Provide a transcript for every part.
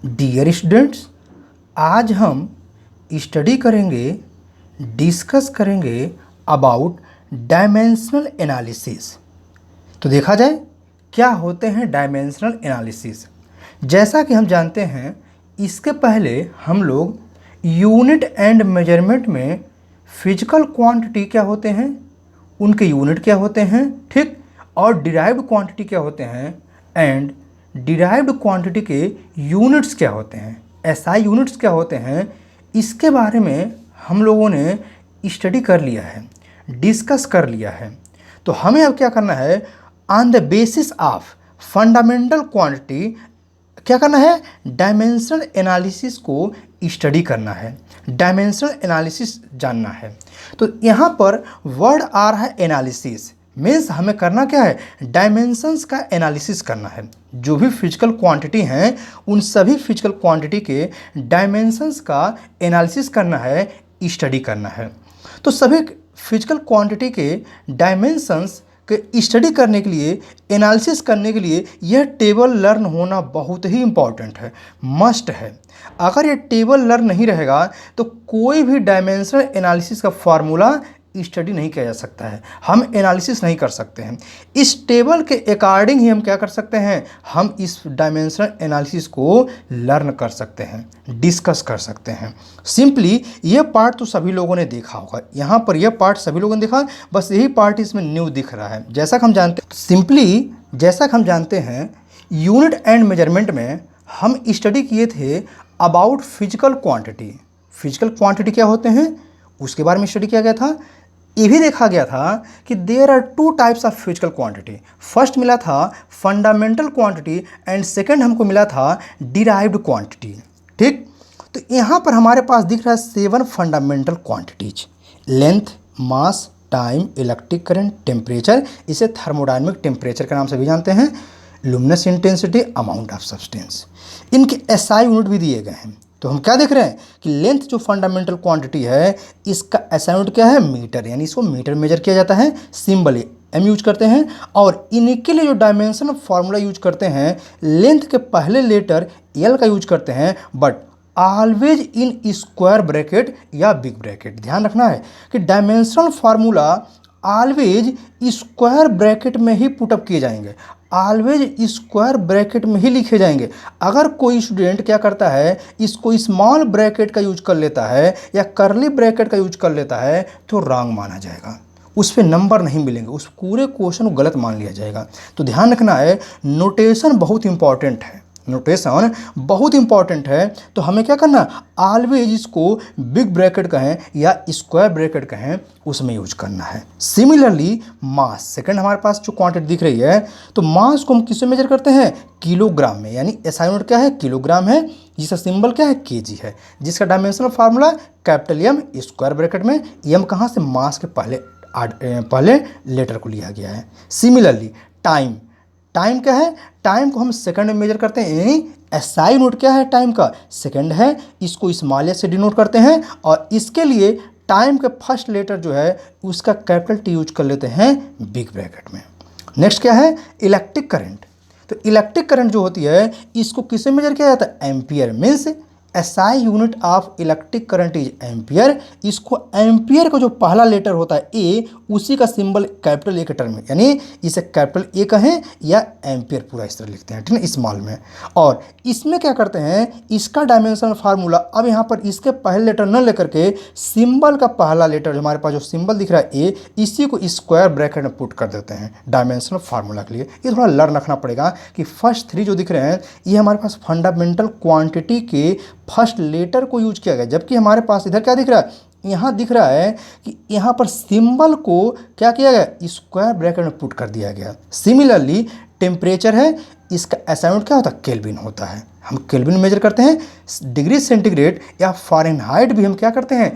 Dear students, आज हम study करेंगे, डिस्कस करेंगे अबाउट डायमेंशनल एनालिसिस। तो देखा जाए क्या होते हैं डायमेंशनल एनालिसिस। जैसा कि हम जानते हैं, इसके पहले हम लोग यूनिट एंड मेजरमेंट में फिजिकल क्वांटिटी क्या होते हैं, उनके यूनिट क्या होते हैं, ठीक, और डिराइव्ड क्वांटिटी क्या होते हैं, एंड डिराइव्ड क्वांटिटी के यूनिट्स क्या होते हैं, एसआई यूनिट्स क्या होते हैं, इसके बारे में हम लोगों ने स्टडी कर लिया है, डिस्कस कर लिया है। तो हमें अब क्या करना है, on the basis of fundamental quantity क्या करना है, डायमेंशनल एनालिसिस को स्टडी करना है, डायमेंशनल एनालिसिस जानना है। तो यहाँ पर वर्ड आ रहा है एनालिसिस, मीन्स हमें करना क्या है, डायमेंशंस का एनालिसिस करना है। जो भी फिजिकल क्वांटिटी हैं उन सभी फिजिकल क्वांटिटी के डायमेंशंस का एनालिसिस करना है, स्टडी करना है। तो सभी फिजिकल क्वांटिटी के डायमेंशंस के स्टडी करने के लिए, एनालिसिस करने के लिए यह टेबल लर्न होना बहुत ही इम्पॉर्टेंट है, मस्ट है। अगर ये टेबल लर्न नहीं रहेगा तो कोई भी डायमेंशनल एनालिसिस का फार्मूला स्टडी नहीं किया जा सकता है, हम एनालिसिस नहीं कर सकते हैं। इस टेबल के अकॉर्डिंग ही हम क्या कर सकते हैं, हम इस डायमेंशनल एनालिसिस को लर्न कर सकते हैं, डिस्कस कर सकते हैं। सिंपली ये पार्ट तो सभी लोगों ने देखा होगा, यहाँ पर यह पार्ट सभी लोगों ने देखा, बस यही पार्ट इसमें न्यू दिख रहा है। जैसा कि हम जानते हैं, सिंपली जैसा कि हम जानते हैं, यूनिट एंड मेजरमेंट में हम स्टडी किए थे about physical quantity. Physical quantity क्या होते हैं उसके बारे में स्टडी किया गया था। ये भी देखा गया था कि there are two types of physical quantity. First मिला था फंडामेंटल क्वांटिटी एंड सेकंड हमको मिला था डिराइव्ड क्वांटिटी, ठीक। तो यहाँ पर हमारे पास दिख रहा है 7 फंडामेंटल क्वांटिटीज: लेंथ, मास, टाइम, इलेक्ट्रिक करंट, टेम्परेचर, इसे थर्मोडायनेमिक टेम्परेचर के नाम से भी जानते हैं, luminous intensity, amount of substance. इनके एसआई यूनिट भी दिए गए हैं। तो हम क्या देख रहे हैं कि लेंथ जो फंडामेंटल क्वांटिटी है, इसका एसआई यूनिट क्या है, मीटर, यानी इसको मीटर मेजर किया जाता है, सिंबल एम यूज करते हैं। और इनके लिए जो डायमेंशन फार्मूला यूज करते हैं, लेंथ के पहले लेटर एल का यूज करते हैं, but always in square bracket या बिग ब्रैकेट। ध्यान रखना है कि dimensional formula always square bracket में ही पुटअप किए जाएंगे, ऑलवेज स्क्वायर ब्रैकेट में ही लिखे जाएंगे। अगर कोई स्टूडेंट क्या करता है, इसको स्मॉल ब्रैकेट का यूज कर लेता है या करली ब्रैकेट का यूज कर लेता है तो रॉन्ग माना जाएगा, उस पर नंबर नहीं मिलेंगे, उस पूरे क्वेश्चन को गलत मान लिया जाएगा। तो ध्यान रखना है, नोटेशन बहुत इंपॉर्टेंट है, नोटेशन बहुत इंपॉर्टेंट है। तो हमें क्या करना, ऑलवेज इसको बिग ब्रैकेट कहें या स्क्वायर ब्रैकेट कहें, उसमें यूज करना है। सिमिलरली मास, सेकंड हमारे पास जो क्वांटिटी दिख रही है, तो मास को हम किससे मेजर करते हैं, किलोग्राम में, यानी एसआई यूनिट क्या है, किलोग्राम है, जिसका सिंबल क्या है, केजी है, जिसका dimensional formula capital M square bracket में, एम कहाँ से, मास के पहले लेटर को लिया गया है। सिमिलरली टाइम, टाइम क्या है, टाइम को हम सेकंड में मेजर करते हैं, यानी एसआई यूनिट क्या है टाइम का, सेकंड है, इसको स्मॉल एस से डिनोट करते हैं। और इसके लिए टाइम के फर्स्ट लेटर जो है उसका कैपिटल टी यूज कर लेते हैं बिग ब्रैकेट में। नेक्स्ट क्या है, इलेक्ट्रिक करंट। तो इलेक्ट्रिक करंट जो होती है इसको किससे मेजर किया जाता है, ampere, means SI unit of electric current is ampere. इसको एम्पियर का जो पहला लेटर होता है ए, उसी का सिंबल कैपिटल ए के टर्म में, यानी इसे कैपिटल ए कहें या एम्पियर पूरा इस तरह लिखते हैं, ठीक है, स्मॉल में। और इसमें क्या करते हैं, इसका डायमेंशनल फार्मूला, अब यहाँ पर इसके पहले लेटर न लेकर के सिंबल का पहला लेटर जो हमारे पास जो सिंबल दिख रहा है ए, इसी को स्क्वायर ब्रैकेट में पुट कर देते हैं डायमेंशनल फार्मूला के लिए। ये थोड़ा लर्न रखना पड़ेगा कि फर्स्ट 3 जो दिख रहे हैं ये हमारे पास फंडामेंटल क्वांटिटी के फर्स्ट लेटर को यूज किया गया, जबकि हमारे पास इधर क्या दिख रहा है, यहाँ दिख रहा है कि यहाँ पर सिंबल को क्या किया गया, स्क्वायर ब्रैकेट में पुट कर दिया गया। सिमिलरली टेम्परेचर है, इसका एसआई यूनिट क्या होता है, केल्विन होता है, हम केल्विन मेजर करते हैं। डिग्री सेंटीग्रेड या फ़ारेनहाइट भी हम क्या करते हैं,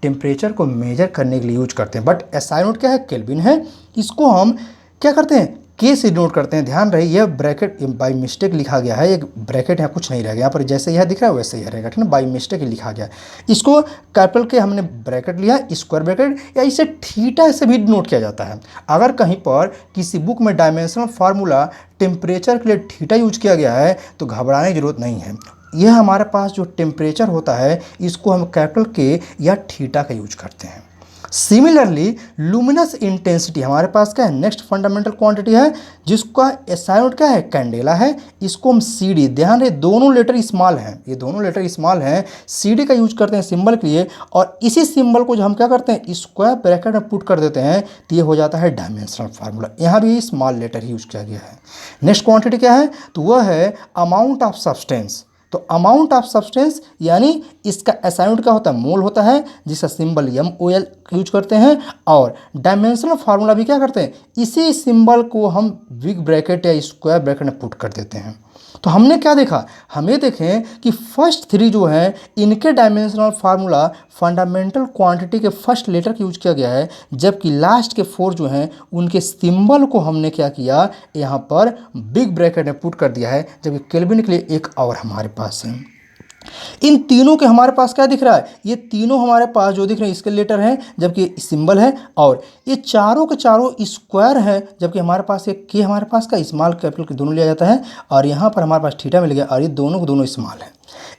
टेम्परेचर को मेजर करने के लिए यूज करते हैं, बट एसआई यूनिट क्या है, केल्विन है, इसको हम क्या करते हैं, के से डिनोट करते हैं। ध्यान रहे यह ब्रैकेट बाय मिस्टेक लिखा गया है, एक ब्रैकेट यहाँ कुछ नहीं रह गया, यहाँ पर जैसे यह दिख रहा है वैसे यह रहेगा, ठीक है ना, बाय मिस्टेक लिखा गया है। इसको कैपिटल के हमने ब्रैकेट लिया, स्क्वायर ब्रैकेट, या इसे थीटा से भी डिनोट किया जाता है। अगर कहीं पर किसी बुक में डायमेंशनल फार्मूला टेम्परेचर के लिए थीटा यूज किया गया है तो घबराने की जरूरत नहीं है। यह हमारे पास जो टेम्परेचर होता है इसको हम कैपिटल के या थीटा का यूज करते हैं। सिमिलरली लुमिनस इंटेंसिटी हमारे पास क्या है, नेक्स्ट फंडामेंटल क्वांटिटी है जिसका एसआई यूनिट क्या है, कैंडेला है। इसको हम सीडी, ध्यान रहे दोनों लेटर स्मॉल हैं, ये दोनों लेटर स्मॉल हैं, सीडी का यूज करते हैं सिंबल के लिए। और इसी सिंबल को जो हम क्या करते हैं स्क्वायर ब्रैकेट में पुट कर देते हैं तो ये हो जाता है डायमेंशनल फार्मूला। यहाँ भी स्मॉल लेटर ही यूज किया गया है। नेक्स्ट क्वांटिटी क्या है, तो वह है अमाउंट ऑफ सब्सटेंस। तो अमाउंट ऑफ सब्सटेंस यानी इसका एसआई यूनिट क्या होता है, मोल होता है, जिसका सिंबल MOL यूज करते हैं। और डायमेंशनल फार्मूला भी क्या करते हैं, इसी सिंबल को हम बिग ब्रैकेट या स्क्वायर ब्रैकेट में पुट कर देते हैं। तो हमने क्या देखा, हमें देखें कि फर्स्ट थ्री जो हैं इनके डायमेंशनल फार्मूला फंडामेंटल क्वांटिटी के फर्स्ट लेटर का यूज किया गया है, जबकि लास्ट के फोर जो हैं उनके सिंबल को हमने क्या किया, यहाँ पर बिग ब्रैकेट में पुट कर दिया है, जबकि केल्विन के लिए एक और हमारे पास है। इन तीनों के हमारे पास क्या दिख रहा है, ये तीनों हमारे पास जो दिख रहे हैं इसके लेटर हैं, जबकि सिंबल है। और ये चारों के चारों स्क्वायर है, जबकि हमारे पास एक के हमारे पास का स्मॉल कैपिटल के दोनों लिया जाता है, और यहाँ पर हमारे पास थीटा मिल गया, और ये दोनों के दोनों स्मॉल है।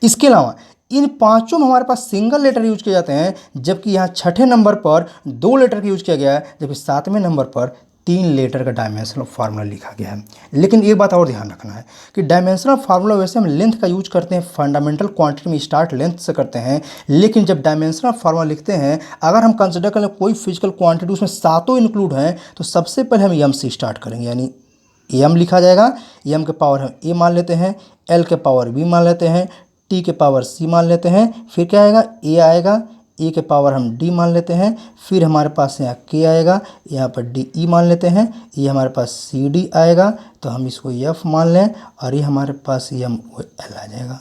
इसके अलावा इन पांचों में हमारे पास सिंगल लेटर यूज किए जाते हैं, जबकि यहाँ छठे नंबर पर 2 लेटर का यूज किया गया है, जबकि 7वें नंबर पर 3 लेटर का डायमेंशनल फार्मूला लिखा गया है। लेकिन एक बात और ध्यान रखना है कि डायमेंशनल फार्मूला वैसे हम लेंथ का यूज करते हैं, फंडामेंटल क्वांटिटी में स्टार्ट लेंथ से करते हैं, लेकिन जब डायमेंशनल फार्मूला लिखते हैं, अगर हम कंसिडर करें कोई फिजिकल क्वांटिटी उसमें सातों इंक्लूड हैं, तो सबसे पहले हम एम से स्टार्ट करेंगे, यानी एम लिखा जाएगा। एम के पावर हम ए मान लेते हैं, एल के पावर बी मान लेते हैं, टी के पावर सी मान लेते हैं, फिर क्या आएगा ए आएगा, ए के पावर हम डी मान लेते हैं, फिर हमारे पास यहाँ के आएगा, यहाँ पर डी ई मान लेते हैं, ये हमारे पास सी डी आएगा, तो हम इसको एफ मान लें, और ये हमारे पास एम ओ एल आ जाएगा।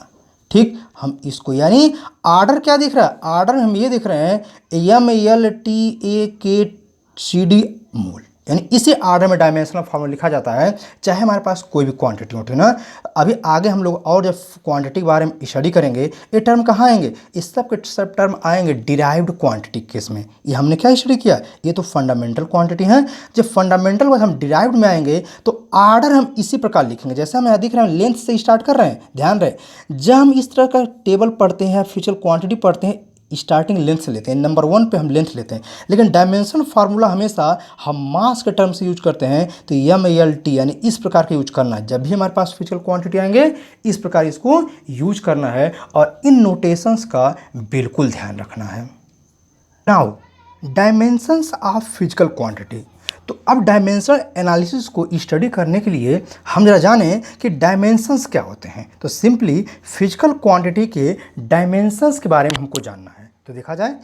ठीक, हम इसको यानी आर्डर क्या दिख रहा है, आर्डर हम ये दिख रहे हैं एम एल टी ए के सी डी मोल, यानी इसी आर्डर में डायमेंशनल फार्मूला लिखा जाता है, चाहे हमारे पास कोई भी क्वांटिटी हो, ठीक ना। अभी आगे हम लोग और जब क्वांटिटी के बारे में स्टडी करेंगे, ये टर्म कहाँ आएंगे, इस सब के सब टर्म आएंगे डिराइव्ड क्वांटिटी केस में। ये हमने क्या स्टडी किया, ये तो फंडामेंटल क्वांटिटी है। जब फंडामेंटल बाद हम डिराइव्ड में आएंगे तो आर्डर हम इसी प्रकार लिखेंगे, जैसे हम यहाँ दिख रहे हैं लेंथ से स्टार्ट कर रहे हैं। ध्यान रहे जब हम इस तरह का टेबल पढ़ते हैं, फिजिकल क्वांटिटी पढ़ते हैं, स्टार्टिंग लेंथ से लेते हैं, नंबर 1 पे हम लेंथ लेते हैं। लेकिन डायमेंशन फार्मूला हमेशा हम मास के टर्म से यूज करते हैं, तो MLT यानी इस प्रकार का यूज करना है। जब भी हमारे पास फिजिकल क्वांटिटी आएंगे इस प्रकार इसको यूज करना है, और इन नोटेशंस का बिल्कुल ध्यान रखना है। Now dimensions of physical quantity. तो अब डायमेंशनल एनालिसिस को स्टडी करने के लिए हम जरा जानें कि डायमेंशंस क्या होते हैं। तो सिंपली फिजिकल क्वांटिटी के डायमेंशंस के बारे में हमको जानना है। तो देखा जाए,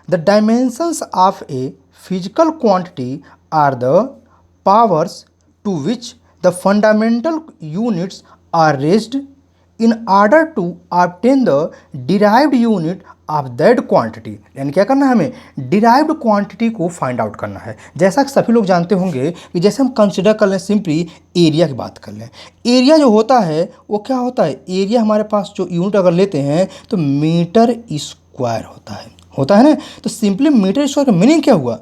the dimensions of a physical quantity are the powers to which the fundamental units are raised in order to obtain the derived unit of that quantity. यानी क्या करना है, हमें डिराइव्ड क्वांटिटी को फाइंड आउट करना है। जैसा कि सभी लोग जानते होंगे कि जैसे हम कंसिडर कर लें, सिंपली एरिया की बात कर लें। एरिया जो होता है वो क्या होता है, एरिया हमारे पास जो यूनिट अगर लेते हैं तो मीटर स्क्वायर होता है ना। तो सिंपली मीटर स्क्वायर का मीनिंग क्या हुआ,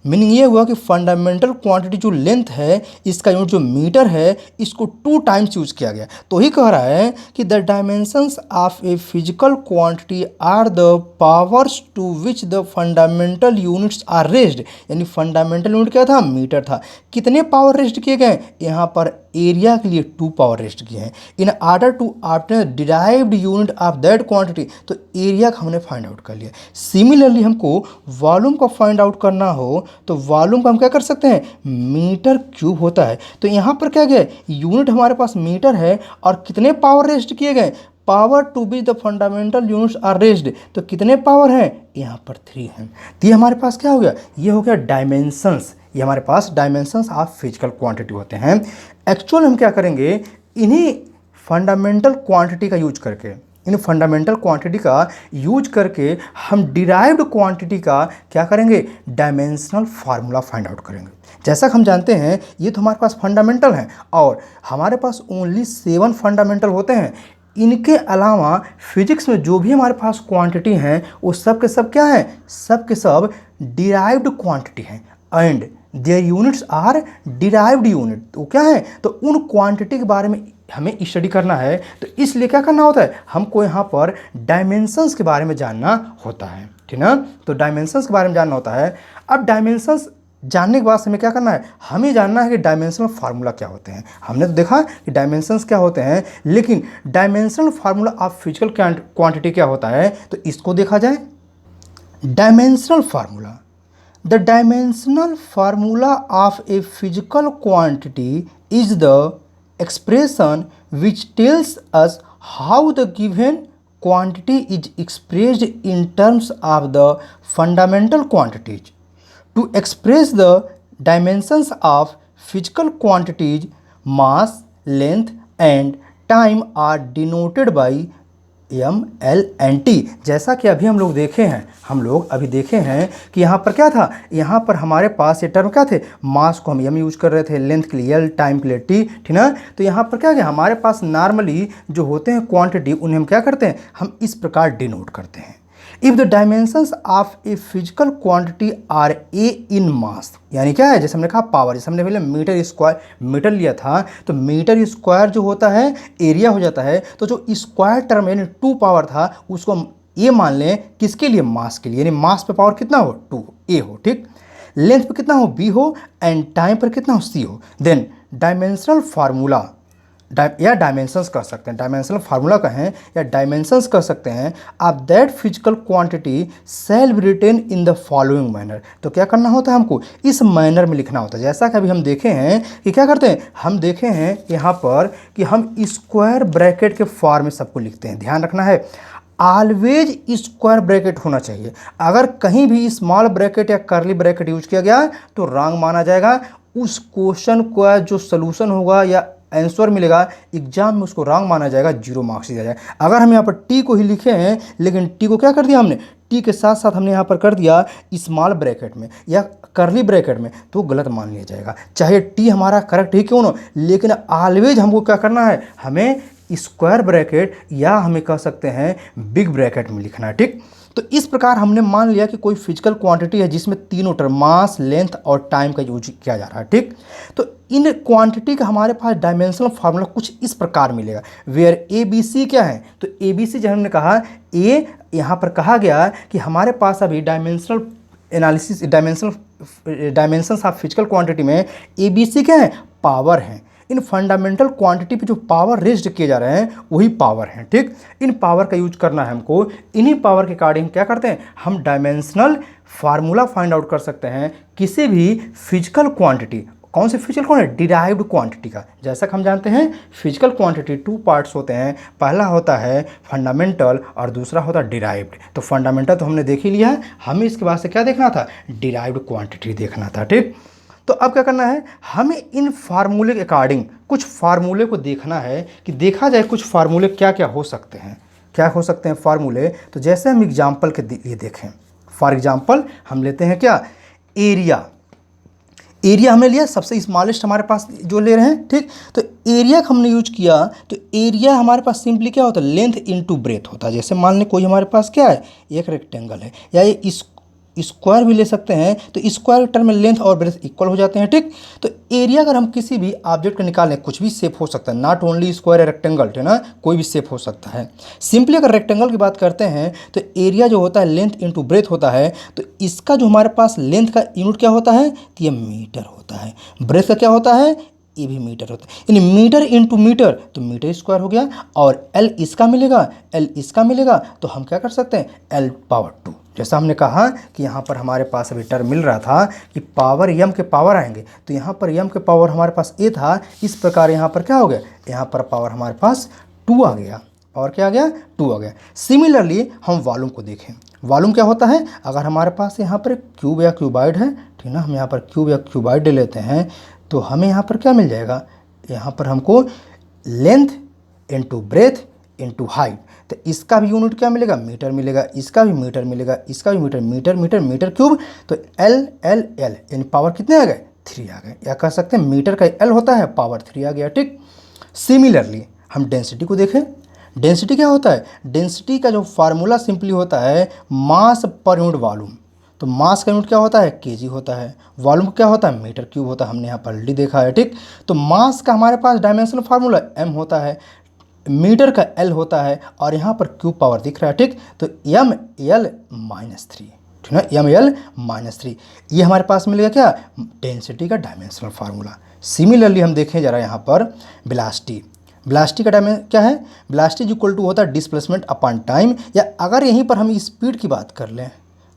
मीनिंग ये हुआ कि फंडामेंटल क्वांटिटी जो लेंथ है इसका यूनिट जो मीटर है इसको 2 टाइम्स यूज किया गया। तो ही कह रहा है कि the dimensions of a physical quantity are the powers to which the fundamental units are raised. यानी फंडामेंटल यूनिट क्या था, मीटर था। कितने पावर रेज्ड किए गए, यहाँ पर एरिया के लिए 2 पावर रेस्ट किए हैं। In order to obtain derived unit of that quantity, तो एरिया का हमने फाइंड आउट कर लिया। सिमिलरली हमको वॉल्यूम को फाइंड आउट करना हो तो वॉल्यूम को हम क्या कर सकते हैं, मीटर क्यूब होता है। तो यहाँ पर क्या गया, यूनिट हमारे पास मीटर है और कितने पावर रेस्ट किए गए, power to be the fundamental units are raised. तो कितने पावर हैं, यहाँ पर 3 हैं। तो ये हमारे पास क्या हो गया, ये हो गया डायमेंशंस। ये हमारे पास डायमेंशंस ऑफ फिजिकल क्वांटिटी होते हैं। एक्चुअल हम क्या करेंगे, इन्हीं फंडामेंटल क्वांटिटी का यूज करके इन फंडामेंटल क्वांटिटी का यूज करके हम डिराइव्ड क्वांटिटी का क्या करेंगे, डायमेंशनल फार्मूला फाइंड आउट करेंगे। जैसा कि हम जानते हैं ये तो हमारे पास फंडामेंटल हैं और हमारे पास ओनली 7 फंडामेंटल होते हैं। इनके अलावा फिजिक्स में जो भी हमारे पास क्वांटिटी हैं वो सब के सब क्या हैं, सब के सब डिराइव्ड क्वांटिटी हैं and their units are derived unit. तो क्या है, तो उन क्वांटिटी के बारे में हमें स्टडी करना है, तो इसलिए क्या करना होता है, हमको यहाँ पर डायमेंशंस के बारे में जानना होता है, ठीक ना। तो डायमेंशंस के बारे में जानना होता है। अब डायमेंशंस जानने के बाद हमें क्या करना है, हमें जानना है कि डायमेंशनल फार्मूला क्या होते हैं। हमने तो देखा कि डायमेंशंस क्या होते हैं, लेकिन dimensional formula of physical quantity क्या होता है, तो इसको देखा जाए। Dimensional formula, the dimensional formula of a physical quantity is the expression which tells us how the given quantity is expressed in terms of the fundamental quantities. To express the dimensions of physical quantities, mass, length and time are denoted by ML&T। जैसा कि अभी हम लोग अभी देखे हैं कि यहाँ पर क्या था, यहाँ पर हमारे पास ये टर्म क्या थे, मास को हम M यूज कर रहे थे, लेंथ के लिए L, टाइम के लिए T, ठीक ना। तो यहाँ पर क्या है, हमारे पास नॉर्मली जो होते हैं क्वांटिटी उन्हें हम क्या करते हैं, हम इस प्रकार डिनोट करते हैं। If the dimensions of a physical quantity are a in mass, यानी क्या है, जैसे हमने कहा पावर, जैसे हमने पहले मीटर स्क्वायर मीटर लिया था, तो मीटर स्क्वायर जो होता है एरिया हो जाता है। तो जो स्क्वायर टर्म यानी 2 पावर था उसको हम ए मान लें, किसके लिए, मास के लिए, यानी मास पे पावर कितना हो, 2 ए हो, ठीक। लेंथ पे कितना हो, बी हो, एंड टाइम पर कितना हो, सी हो। देन डायमेंशनल फार्मूला या डायमेंशंस कर सकते हैं, डायमेंशनल फार्मूला कहें या डायमेंशंस कर सकते हैं। आप that physical quantity shall be written in the following manner. तो क्या करना होता है, हमको इस मैनर में लिखना होता है। जैसा कि अभी हम देखे हैं कि क्या करते हैं, हम देखे हैं यहाँ पर कि हम स्क्वायर ब्रैकेट के फॉर्म में सबको लिखते हैं। ध्यान रखना है, ऑलवेज स्क्वायर ब्रैकेट होना चाहिए। अगर कहीं भी स्मॉल ब्रैकेट या कर्ली ब्रैकेट यूज किया गया तो रॉन्ग माना जाएगा। उस क्वेश्चन का जो सलूशन होगा या आंसर मिलेगा एग्जाम में उसको रॉन्ग माना जाएगा, 0 मार्क्स दिया जाएगा। अगर हम यहाँ पर टी को ही लिखे हैं, लेकिन टी को क्या कर दिया हमने, टी के साथ साथ हमने यहाँ पर कर दिया स्मॉल ब्रैकेट में या करली ब्रैकेट में, तो गलत मान लिया जाएगा, चाहे टी हमारा करेक्ट ही क्यों ना। लेकिन ऑलवेज हमको क्या करना है, हमें स्क्वायर ब्रैकेट या हमें कह सकते हैं बिग ब्रैकेट में लिखना है, ठीक। तो इस प्रकार हमने मान लिया कि कोई फिजिकल क्वांटिटी है जिसमें तीनों टर्म मास, लेंथ और टाइम का यूज किया जा रहा है, ठीक। तो इन क्वांटिटी का हमारे पास डायमेंशनल फार्मूला कुछ इस प्रकार मिलेगा, वेयर ए बी सी क्या है, तो ए बी सी जब हमने कहा, ए यहाँ पर कहा गया कि हमारे पास अभी dimensional analysis, dimensions of physical quantity में ए बी सी क्या है, पावर है। इन फंडामेंटल क्वांटिटी पे जो पावर रेज्ड किए जा रहे हैं वही पावर हैं, ठीक। इन पावर का यूज करना है हमको। इन्हीं पावर के अकॉर्डिंग क्या करते हैं, हम डायमेंशनल फार्मूला फाइंड आउट कर सकते हैं किसी भी फिजिकल क्वांटिटी। कौन से फिजिकल क्वांटिटी, डिराइव्ड क्वांटिटी का। जैसा कि हम जानते हैं फिजिकल क्वांटिटी 2 पार्ट्स होते हैं, पहला होता है फंडामेंटल और दूसरा होता है डिराइव्ड। तो फंडामेंटल तो हमने देख ही लिया है, हमें इसके बाद से क्या देखना था, डिराइव्ड क्वांटिटी देखना था, ठीक। तो अब क्या करना है, हमें इन फार्मूले के अकॉर्डिंग कुछ फार्मूले को देखना है कि देखा जाए कुछ फार्मूले क्या क्या हो सकते हैं, क्या हो सकते हैं फार्मूले। तो जैसे हम एग्जाम्पल के लिए देखें, फॉर एग्जाम्पल हम लेते हैं क्या, एरिया। एरिया हमने लिया, सबसे स्मॉलेस्ट हमारे पास जो ले रहे हैं, ठीक। तो एरिया का हमने यूज किया, तो एरिया हमारे पास सिंपली क्या होता है, लेंथ इनटू ब्रेथ होता है। जैसे मान लें कोई हमारे पास क्या है, एक रेक्टेंगल है, या ये स्क्वायर भी ले सकते हैं, तो स्क्वायर टर्म में लेंथ और ब्रेथ इक्वल हो जाते हैं, ठीक। तो एरिया अगर हम किसी भी ऑब्जेक्ट का निकालें, कुछ भी शेप हो सकता है, नॉट ओनली स्क्वायर या रेक्टेंगल, है ना, कोई भी शेप हो सकता है। सिंपली अगर रेक्टेंगल की बात करते हैं तो एरिया जो होता है लेंथ इनटू ब्रेथ होता है। तो इसका जो हमारे पास लेंथ का यूनिट क्या होता है, तो ये मीटर होता है। ब्रेथ का क्या होता है, ये भी मीटर होता है, यानी मीटर इंटू मीटर तो मीटर स्क्वायर हो गया। और एल इसका मिलेगा, एल इसका मिलेगा, तो हम क्या कर सकते हैं, एल पावर 2। जैसा हमने कहा कि यहाँ पर हमारे पास अभी टर्म मिल रहा था कि पावर यम के पावर आएंगे, तो यहाँ पर यम के पावर हमारे पास ए था, इस प्रकार यहाँ पर क्या हो गया, यहाँ पर पावर हमारे पास 2 आ गया। और क्या आ गया, 2 आ गया। सिमिलरली हम वॉल्यूम को देखें, वॉल्यूम क्या होता है, अगर हमारे पास यहाँ पर क्यूब या क्यूबाइड है, ठीक ना, हम यहाँ पर क्यूब या क्यूबाइड ले लेते हैं, तो हमें यहाँ पर क्या मिल जाएगा, यहाँ पर हमको length into breadth into height. तो इसका भी यूनिट क्या मिलेगा, मीटर मिलेगा, इसका भी मीटर मिलेगा, इसका भी metre, metre metre metre cube. तो एल एल एल यानी पावर कितने आ गए, 3 आ गए, या कह सकते हैं मीटर का एल होता है, पावर 3 आ गया। ठीक, सिमिलरली हम डेंसिटी को देखें। डेंसिटी क्या होता है, डेंसिटी का जो फार्मूला सिंपली होता है मास पर यूनिट वॉल्यूम। तो मास का यूनिट क्या होता है, केजी होता है, वॉल्यूम क्या होता है, मीटर क्यूब होता है, हमने यहाँ पर ऑलरेडी देखा है। ठीक, तो मास का हमारे पास डायमेंशनल फार्मूला एम होता है, मीटर का एल होता है, और यहाँ पर क्यूब पावर दिख रहा है। ठीक, तो एम एल माइनस 3, ठीक है, एम एल माइनस 3, ये हमारे पास मिलेगा क्या, डेंसिटी का डायमेंशनल फार्मूला। सिमिलरली हम देखें जरा यहाँ पर वेलोसिटी। वेलोसिटी का डायमेंशन क्या है, वेलोसिटी इक्वल टू होता है डिस्प्लेसमेंट अपॉन टाइम, या अगर यहीं पर हम स्पीड की बात कर लें,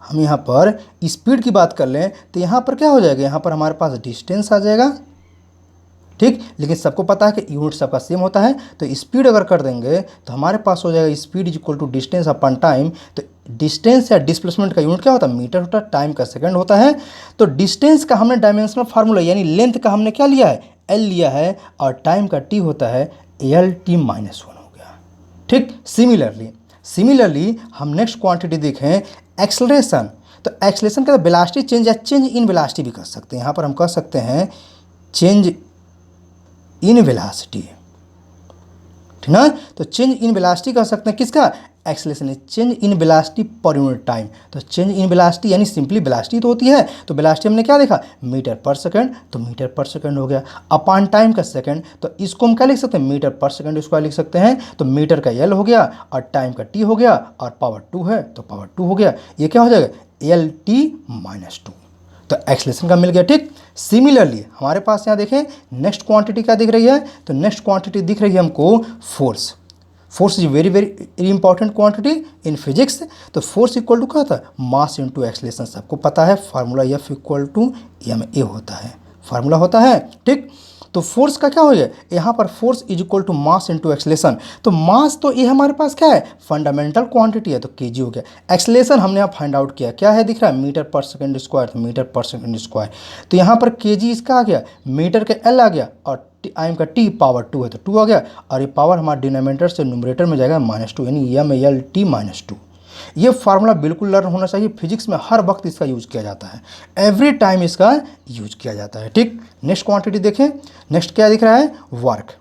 हम यहाँ पर स्पीड की बात कर लें, तो यहाँ पर क्या हो जाएगा, यहाँ पर हमारे पास डिस्टेंस आ जाएगा। ठीक, लेकिन सबको पता है कि यूनिट सबका सेम होता है, तो स्पीड अगर कर देंगे तो हमारे पास हो जाएगा speed equal to distance upon time. तो डिस्टेंस या डिस्प्लेसमेंट का यूनिट क्या होता है, मीटर होता है, टाइम का सेकंड होता है। तो डिस्टेंस का हमने डायमेंशनल फार्मूला यानी लेंथ का हमने क्या लिया है, एल लिया है, और टाइम का टी होता है एल टी माइनस 1 हो गया। ठीक, सिमिलरली हम नेक्स्ट क्वांटिटी देखें, एक्सेलरेशन। तो एक्सेलरेशन का वेलोसिटी चेंज या चेंज इन वेलोसिटी भी कर सकते हैं, यहाँ पर हम कह सकते हैं चेंज इन वेलोसिटी, ठीक ना। तो चेंज इन वेलोसिटी कह सकते हैं किसका, acceleration, change in velocity per unit time. तो चेंज इन वेलोसिटी यानी सिंपली वेलोसिटी तो होती है, तो वेलोसिटी हमने क्या देखा, मीटर पर सेकंड, तो मीटर पर सेकंड हो गया, अपॉन टाइम का सेकंड, तो इसको हम क्या लिख सकते हैं, मीटर पर सेकंड स्क्वायर लिख सकते हैं। तो मीटर का एल हो गया और टाइम का टी हो गया, और पावर 2 है तो पावर 2 हो गया, ये क्या हो जाएगा, एल टी माइनस 2। तो एक्सेलरेशन का मिल गया। ठीक, सिमिलरली हमारे पास यहाँ देखें नेक्स्ट क्वांटिटी क्या दिख रही है, तो नेक्स्ट क्वांटिटी दिख रही है हमको force. Force is very very important quantity in physics. तो फोर्स इक्वल टू क्या होता है, मास इनटू एक्सेलरेशन, सबको पता है formula F equal to M A होता है, फार्मूला होता है। ठीक, तो फोर्स का क्या हो गया, यहाँ पर force is equal to mass into acceleration. तो मास तो ये हमारे पास क्या है, फंडामेंटल क्वांटिटी है, तो केजी हो गया। एक्सेलरेशन हमने यहाँ फाइंड आउट किया, क्या है दिख रहा है, मीटर पर सेकंड स्क्वायर, तो मीटर पर सेकंड स्क्वायर। तो यहाँ पर केजी इसका आ गया, मीटर का एल आ गया, और टाइम का टी पावर 2 है तो 2 आ गया, और ये पावर हमारे डिनोमिनेटर से न्यूमरेटर में जाएगा -2, यानी एम एल टी माइनस 2। ये फार्मूला बिल्कुल लर्न होना चाहिए, फिजिक्स में हर वक्त इसका यूज किया जाता है, एवरी टाइम इसका यूज किया जाता है। ठीक, नेक्स्ट क्वांटिटी देखें, नेक्स्ट क्या दिख रहा है, वर्क।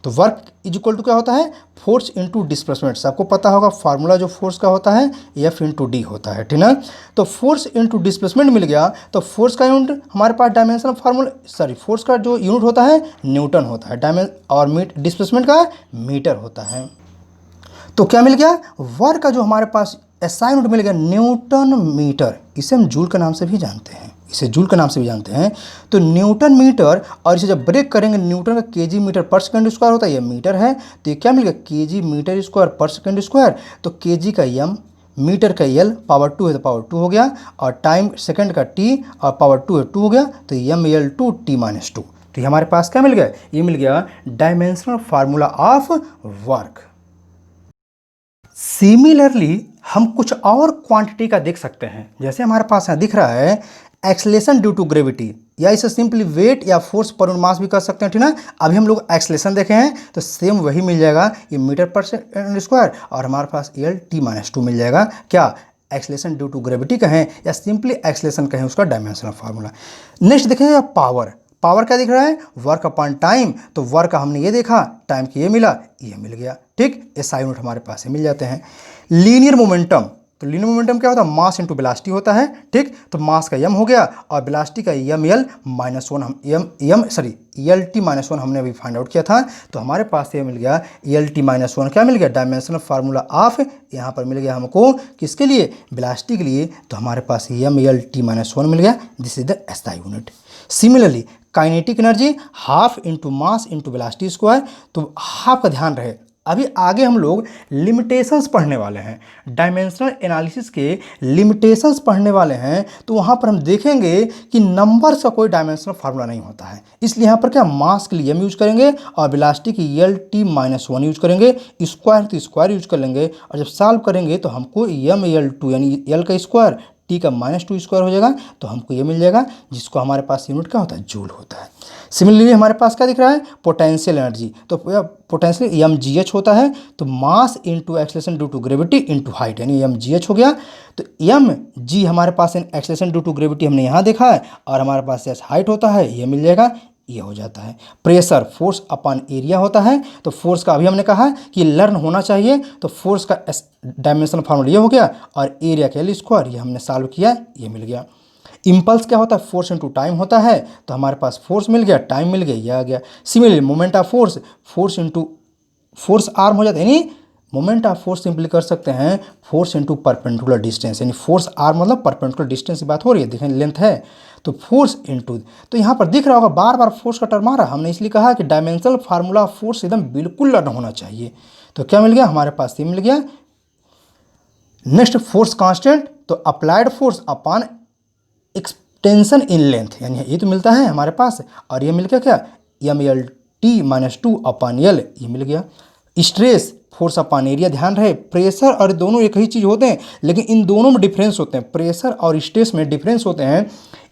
तो वर्क इज इक्वल टू क्या होता है, फोर्स इनटू डिस्प्लेसमेंट, सबको पता होगा फार्मूला जो फोर्स का होता है एफ इंटू डी होता है, ठीक ना। तो फोर्स इनटू डिस्प्लेसमेंट मिल गया, तो फोर्स का यूनिट हमारे पास डायमेंशनल फार्मूला, सॉरी फोर्स का जो यूनिट होता है न्यूटन होता है, और डिस्प्लेसमेंट का मीटर होता है। तो क्या मिल गया, वर्क का जो हमारे पास एसआई यूनिट मिल गया न्यूटन मीटर, इसे हम जूल के नाम से भी जानते हैं, इसे जूल के नाम से भी जानते हैं। तो न्यूटन मीटर, और इसे जब ब्रेक करेंगे न्यूटन का केजी मीटर पर सेकंड स्क्वायर होता है, ये मीटर है, तो ये क्या मिल गया, केजी मीटर स्क्वायर पर सेकंड स्क्वायर। तो केजी का एम, मीटर का एल, पावर 2 है तो पावर 2 हो गया, और टाइम सेकंड का टी, और पावर 2 है 2 हो गया, तो M L two T minus 2। तो ये हमारे पास क्या मिल गया, ये मिल गया dimensional formula of work. Similarly हम कुछ और क्वांटिटी का देख सकते हैं, जैसे हमारे पास यहाँ दिख रहा है एक्सेलरेशन ड्यू टू ग्रेविटी, या इसे सिंपली वेट या फोर्स पर मास भी कर सकते हैं, ठीक ना। अभी हम लोग एक्सेलरेशन देखे हैं तो सेम वही मिल जाएगा, ये मीटर पर सेकंड स्क्वायर, और हमारे पास एल टी माइनस 2 मिल जाएगा। क्या एक्सेलरेशन ड्यू टू ग्रेविटी कहें या सिंपली एक्सेलरेशन कहें, उसका डायमेंशनल फार्मूला। नेक्स्ट देखेंगे पावर। पावर क्या दिख रहा है, वर्क अपॉन टाइम। तो वर्क का हमने ये देखा, टाइम की ये मिला, ये मिल गया। ठीक, एसआई यूनिट हमारे पास से मिल जाते हैं। लीनियर मोमेंटम, तो लीनियर मोमेंटम क्या होता है, मास इंटू वेलोसिटी होता है। ठीक, तो मास का एम हो गया, और वेलोसिटी का एम एल माइनस 1, हम एल टी माइनस 1 हमने अभी फाइंड आउट किया था। तो हमारे पास ये मिल गया एल टी माइनस 1, क्या मिल गया, डायमेंशनल फार्मूला ऑफ, यहाँ पर मिल गया हमको किसके लिए, वेलोसिटी के लिए। तो हमारे पास एम एल टी माइनस 1 मिल गया, this is the SI unit. Similarly kinetic energy half into mass into velocity square. तो हाफ का ध्यान रहे, अभी आगे हम लोग लिमिटेशंस पढ़ने वाले हैं, डायमेंशनल एनालिसिस के लिमिटेशंस पढ़ने वाले हैं। तो वहाँ पर हम देखेंगे कि नंबर्स का कोई डायमेंशनल फार्मूला नहीं होता है, इसलिए यहाँ पर क्या मास के लिए एम यूज करेंगे, और वेलोसिटी की एल टी माइनस 1 यूज करेंगे, स्क्वायर तो स्क्वायर यूज कर लेंगे, और जब सॉल्व करेंगे तो हमको एम एल टू यानी एल का स्क्वायर टी का -2 स्क्वायर हो जाएगा, तो हमको ये मिल जाएगा, जिसको हमारे पास यूनिट क्या होता है, जूल होता है। सिमिलरली हमारे पास क्या दिख रहा है, पोटेंशियल एनर्जी। तो पोटेंशियल mgh होता है, तो mass into acceleration due to gravity into height, यानी mgh हो गया। तो mg हमारे पास एक्सेलरेशन ड्यू टू ग्रेविटी हमने यहाँ देखा है, और हमारे पास हाइट होता है, ये मिल जाएगा, ये हो जाता है। प्रेशर फोर्स अपॉन एरिया होता है। तो फोर्स का अभी हमने कहा कि लर्न होना चाहिए, तो फोर्स का डायमेंशनल फार्मूला ये हो गया, और एरिया का एल स्क्वायर ये हमने सॉल्व किया, ये मिल गया। इम्पल्स क्या होता है, फोर्स इनटू टाइम होता है, तो हमारे पास फोर्स मिल गया, टाइम मिल गया, ये आ गया। Similarly moment of force, force into force arm हो जाता है, यानी मोमेंट ऑफ फोर्स सिंपली कर सकते हैं फोर्स इनटू परपेंडिकुलर डिस्टेंस, यानी फोर्स आर्म मतलब परपेंडिकुलर डिस्टेंस की बात हो रही है, देखें लेंथ है, तो फोर्स इनटू, तो यहाँ पर दिख रहा होगा बार बार फोर्स का टर्म आ रहा है, हमने इसलिए कहा कि डायमेंशनल फार्मूला ऑफ फोर्स एकदम बिल्कुल लर्न होना चाहिए। तो क्या मिल गया हमारे पास, ये मिल गया। नेक्स्ट फोर्स कांस्टेंट, तो applied force upon extension in length, यानी ये तो मिलता है हमारे पास, और ये मिल गया क्या, mlt-2 अपॉन एल, ये मिल गया। स्ट्रेस फोर्स अपॉन एरिया, ध्यान रहे प्रेशर और दोनों एक ही चीज़ होते हैं, लेकिन इन दोनों में डिफरेंस होते हैं, प्रेशर और स्ट्रेस में डिफरेंस होते हैं।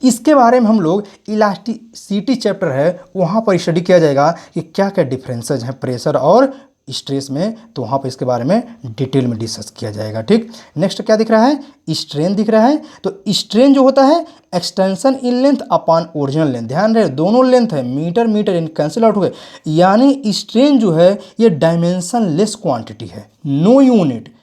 इसके बारे में हम लोग इलास्टिसिटी चैप्टर है वहाँ पर स्टडी किया जाएगा कि क्या क्या डिफरेंसेज हैं प्रेशर और स्ट्रेस में, तो वहाँ पर इसके बारे में डिटेल में डिस्कस किया जाएगा। ठीक, नेक्स्ट क्या दिख रहा है, स्ट्रेन दिख रहा है। तो स्ट्रेन जो होता है extension in length upon original length, ध्यान रहे दोनों लेंथ है, मीटर मीटर इन कैंसिल आउट हो गए, यानी स्ट्रेन जो है ये डायमेंशन लेस क्वांटिटी है, नो यूनिट।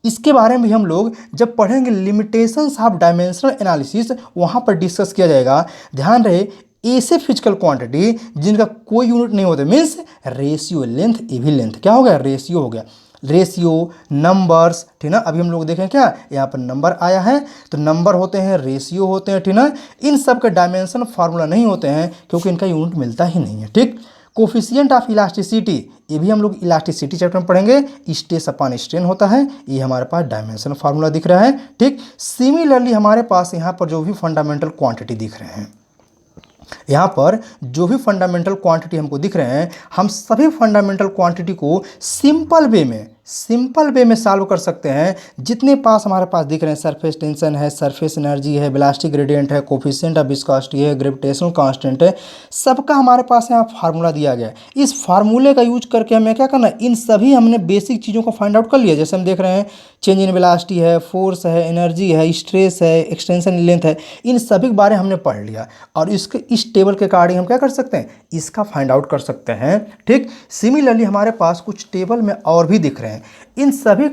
इसके बारे में भी हम लोग जब पढ़ेंगे लिमिटेशंस ऑफ डायमेंशनल एनालिसिस, वहाँ पर डिस्कस किया जाएगा। ध्यान रहे ऐसे फिजिकल क्वांटिटी जिनका कोई यूनिट नहीं होता, मीन्स रेशियो, लेंथ ए भी लेंथ क्या हो गया, रेशियो हो गया, रेशियो नंबर्स, ठीक ना। अभी हम लोग देखें क्या यहाँ पर नंबर आया है, तो नंबर होते हैं, रेशियो होते हैं, ठीक ना। इन सब के डायमेंशन फार्मूला नहीं होते हैं क्योंकि इनका यूनिट मिलता ही नहीं है। ठीक, कोफिशिएंट ऑफ इलास्टिसिटी, ये भी हम लोग इलास्टिसिटी चैप्टर में पढ़ेंगे, स्ट्रेस अपॉन स्ट्रेन होता है, ये हमारे पास डायमेंशन फार्मूला दिख रहा है। ठीक, सिमिलरली हमारे पास यहाँ पर जो भी फंडामेंटल क्वांटिटी दिख रहे हैं, यहाँ पर जो भी फंडामेंटल क्वांटिटी हमको दिख रहे हैं, हम सभी फंडामेंटल क्वांटिटी को सिंपल वे में सॉल्व कर सकते हैं। जितने पास हमारे पास दिख रहे हैं, सरफेस टेंशन है, सरफेस एनर्जी है, वेलोसिटी ग्रेडियंट है, कोफिशिएंट ऑफ विस्कोसिटी है, ग्रेविटेशनल कांस्टेंट है, सबका हमारे पास यहाँ फार्मूला दिया गया है। इस फार्मूले का यूज करके हमें क्या करना है, इन सभी हमने बेसिक चीज़ों को फाइंड आउट कर लिया। जैसे हम देख रहे हैं चेंज इन वेलोसिटी है, फोर्स है, एनर्जी है, स्ट्रेस है, एक्सटेंशन लेंथ है, इन सभी के बारे में हमने पढ़ लिया, और इसके इस टेबल के अकॉर्डिंग हम क्या कर सकते हैं, इसका फाइंड आउट कर सकते हैं। ठीक, सिमिलरली हमारे पास कुछ टेबल में और भी दिख रहे हैं, इन सभी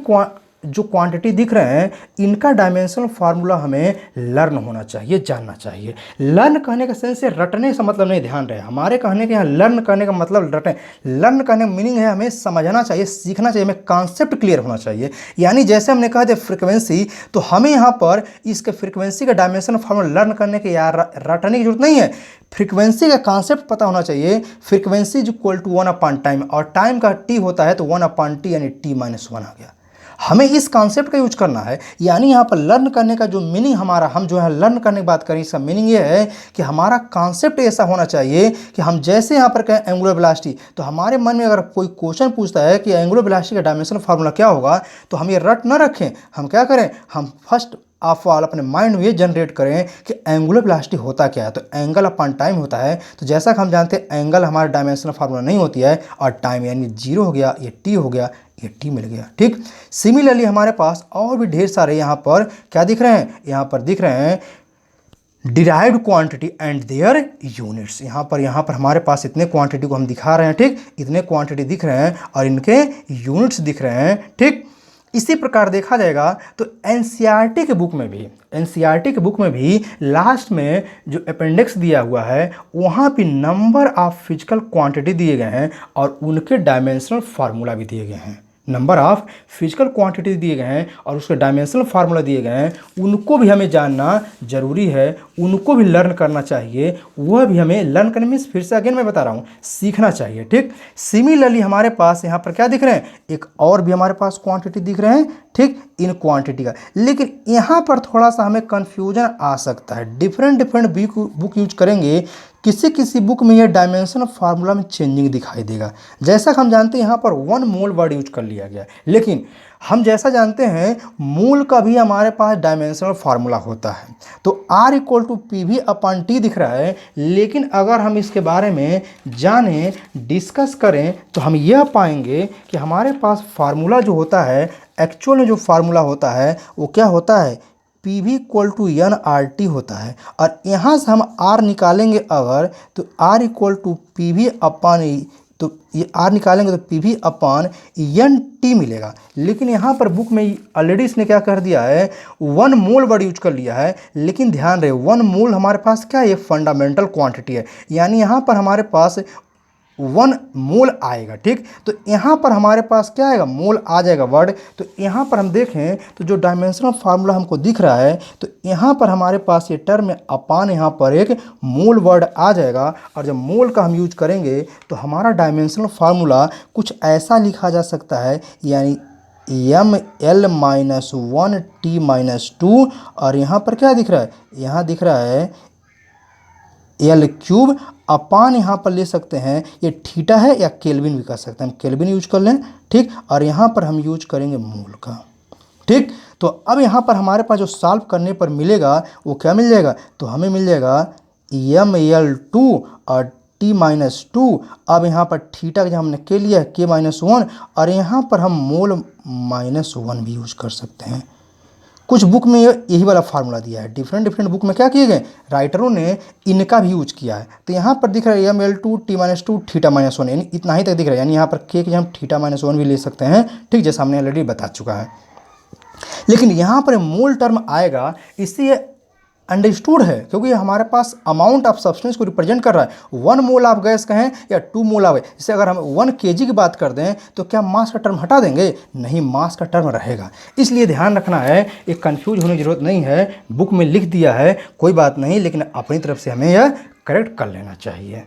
जो क्वांटिटी दिख रहे हैं, इनका डायमेंशनल फार्मूला हमें लर्न होना चाहिए, जानना चाहिए। लर्न कहने का सेंस से रटने से मतलब नहीं, ध्यान रहे हमारे कहने के यहाँ लर्न करने का मतलब रटें, लर्न करने का मीनिंग है हमें समझना चाहिए, सीखना चाहिए, हमें कॉन्सेप्ट क्लियर होना चाहिए। यानी जैसे हमने कहा था फ्रीक्वेंसी, तो हमें यहाँ पर इसके फ्रीक्वेंसी का डायमेंशनल फार्मूला लर्न करने के या रटने की जरूरत नहीं है, फ्रीक्वेंसी का कॉन्सेप्ट पता होना चाहिए। Frequency is equal to 1 upon time, और टाइम का टी होता है तो 1 अपॉन टी, यानी t-1 आ गया। हमें इस कॉन्सेप्ट का यूज करना है। यानी यहाँ पर लर्न करने का जो मीनिंग हमारा, हम जो है लर्न करने की बात करें, इसका मीनिंग ये है कि हमारा कॉन्सेप्ट ऐसा होना चाहिए कि हम जैसे यहाँ पर कहें एंगुलर वेलोसिटी, तो हमारे मन में अगर कोई क्वेश्चन पूछता है कि एंगुलर वेलोसिटी का डायमेंशनल फार्मूला क्या होगा, तो हम ये रट न रखें, हम क्या करें, हम फर्स्ट ऑफ ऑल अपने माइंड में ये जनरेट करें कि एंगुलर वेलोसिटी होता क्या है, तो एंगल अपॉन टाइम होता है। तो जैसा कि हम जानते हैं एंगल हमारे डायमेंशनल फार्मूला नहीं होती है, और टाइम यानी 0 हो गया, ये t हो गया, ये t मिल गया। ठीक, सिमिलरली हमारे पास और भी ढेर सारे यहाँ पर क्या दिख रहे हैं, यहाँ पर दिख रहे हैं derived quantity and their units. यहाँ पर हमारे पास इतने क्वांटिटी को हम दिखा रहे हैं। ठीक, इतने क्वांटिटी दिख रहे हैं और इनके यूनिट्स दिख रहे हैं। ठीक, इसी प्रकार देखा जाएगा तो एनसीईआरटी के बुक में भी लास्ट में जो अपेंडिक्स दिया हुआ है, वहाँ भी नंबर ऑफ फिजिकल क्वांटिटी दिए गए हैं और उनके डायमेंशनल फार्मूला भी दिए गए हैं। नंबर ऑफ फिजिकल क्वांटिटी दिए गए हैं और उसके डायमेंशनल फार्मूला दिए गए हैं, उनको भी हमें जानना जरूरी है, उनको भी लर्न करना चाहिए। वह भी हमें लर्न करने में, फिर से अगेन मैं बता रहा हूँ, सीखना चाहिए। ठीक, सिमिलरली हमारे पास यहाँ पर क्या दिख रहे हैं, एक और भी हमारे पास क्वांटिटी दिख रहे हैं। ठीक, इन क्वांटिटी का, लेकिन यहाँ पर थोड़ा सा हमें कन्फ्यूजन आ सकता है। डिफरेंट बुक यूज करेंगे किसी किसी बुक में यह डायमेंशन फार्मूला में चेंजिंग दिखाई देगा। जैसा कि हम जानते हैं यहाँ पर 1 मोल वर्ड यूज कर लिया गया है, लेकिन हम जैसा जानते हैं मोल का भी हमारे पास डायमेंशनल फार्मूला होता है। तो R इक्वल टू PV/T दिख रहा है, लेकिन अगर हम इसके बारे में जानें, डिस्कस करें, तो हम यह पाएंगे कि हमारे पास फार्मूला जो होता है, एक्चुअल में जो फार्मूला होता है वो क्या होता है, PV इक्वल टू NRT होता है। और यहाँ से हम R निकालेंगे अगर, तो R इक्वल टू PV/, तो ये R निकालेंगे तो PV/NT मिलेगा। लेकिन यहाँ पर बुक में ऑलरेडी इसने क्या कर दिया है, 1 मोल वर्ड यूज कर लिया है। लेकिन ध्यान रहे 1 मोल हमारे पास क्या है, ये फंडामेंटल क्वांटिटी है, यानी यहाँ पर हमारे पास 1 मोल आएगा। ठीक, तो यहाँ पर हमारे पास क्या आएगा, मोल आ जाएगा वर्ड। तो यहाँ पर हम देखें तो जो डायमेंशनल फार्मूला हमको दिख रहा है, तो यहाँ पर हमारे पास ये टर्म में अपान यहाँ पर एक मोल वर्ड आ जाएगा। और जब मोल का हम यूज करेंगे तो हमारा डायमेंशनल फार्मूला कुछ ऐसा लिखा जा सकता है, यानी ml-1t-2, और यहाँ पर क्या दिख रहा है, यहाँ दिख रहा है L³ अपान, यहाँ पर ले सकते हैं ये थीटा है या केल्विन भी कर सकते हैं, हम केल्विन यूज कर लें। ठीक, और यहाँ पर हम यूज करेंगे मोल का। ठीक, तो अब यहाँ पर हमारे पास जो सॉल्व करने पर मिलेगा वो क्या मिल जाएगा, तो हमें मिल जाएगा ml2 और t-2। अब यहाँ पर थीटा का हमने के लिया है k-1, और यहाँ पर हम मोल -1 भी यूज कर सकते हैं। कुछ बुक में यही वाला फार्मूला दिया है, डिफरेंट बुक में क्या किए गए, राइटरों ने इनका भी यूज किया है। तो यहाँ पर दिख रहा है ml2 t-2 थीटा-1, यानी इतना ही तक दिख रहा है, यानी यहाँ पर k के हम थीटा-1 भी ले सकते हैं। ठीक, जैसा हमने ऑलरेडी बता चुका है। लेकिन यहाँ पर मोल टर्म आएगा, इससे ये अंडरस्टूड है, क्योंकि ये हमारे पास अमाउंट ऑफ सब्सटेंस को रिप्रेजेंट कर रहा है। 1 मोल ऑफ गैस कहें या 2 मोल ऑफ, जैसे अगर हम 1 kg की बात कर दें तो क्या मास का टर्म हटा देंगे, नहीं, मास का टर्म रहेगा। इसलिए ध्यान रखना है, एक कंफ्यूज होने की जरूरत नहीं है, बुक में लिख दिया है कोई बात नहीं, लेकिन अपनी तरफ से हमें यह करेक्ट कर लेना चाहिए।